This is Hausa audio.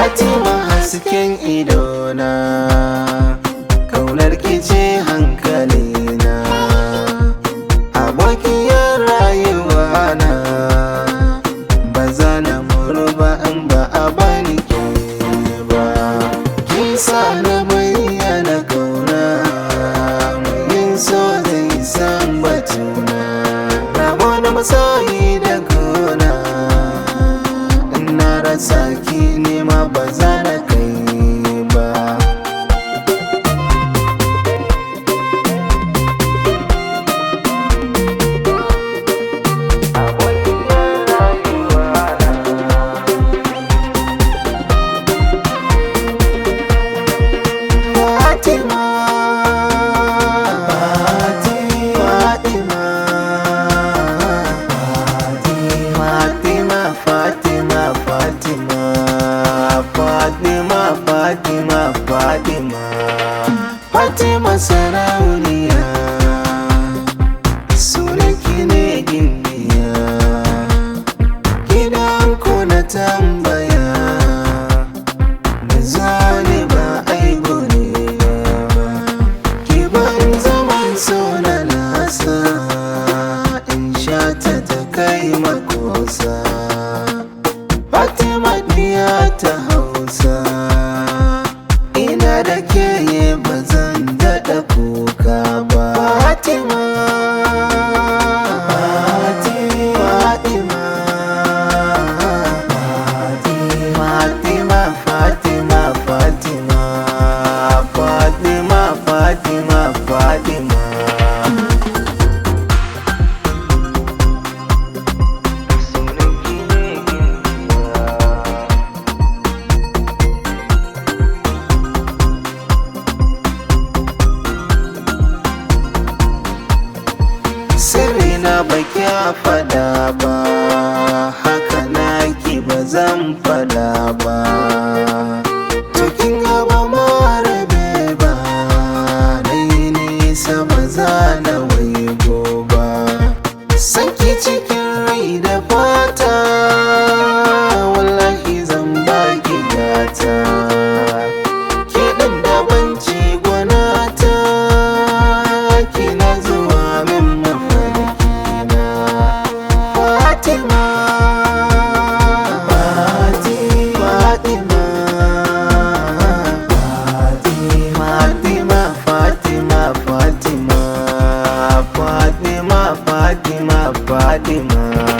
Fatima hasken idona, kaunar ki ce hankalina, abokiyar rayuwa na, ba za na muru ba in ba a bani ke ba. Kin sa na bayyana kauna, mai yin so zai san batuna, rabo na masoyi da gona, in na rasa ki nema ba za na kai ba. Fatima, Fatima sarauniya, sunanki ne gimbiya, gidanku na tambaya, da zane ba aibu ne ba, ki ban zaman so na nasa, in sha ta kai makosa. Fatima diya ta hausa, ina da ke ba zan daɗa kuka ba. Fatima, Fatima, Fatima, Fatima, Fatima, Fatima, Fatima, Fatima. Sirrina baki a fada ba, haka naki ba zan fada ba, cikin gaba marabe ba, dai nisa ba za na waigo ba, sanki cikin rai da fata, wallahi zan baki gata, kiɗin da banci gwanata, kina zuwa min Fatima, Fatima, Fatima, Fatima, Fatima, Fatima, Fatima, Fatima.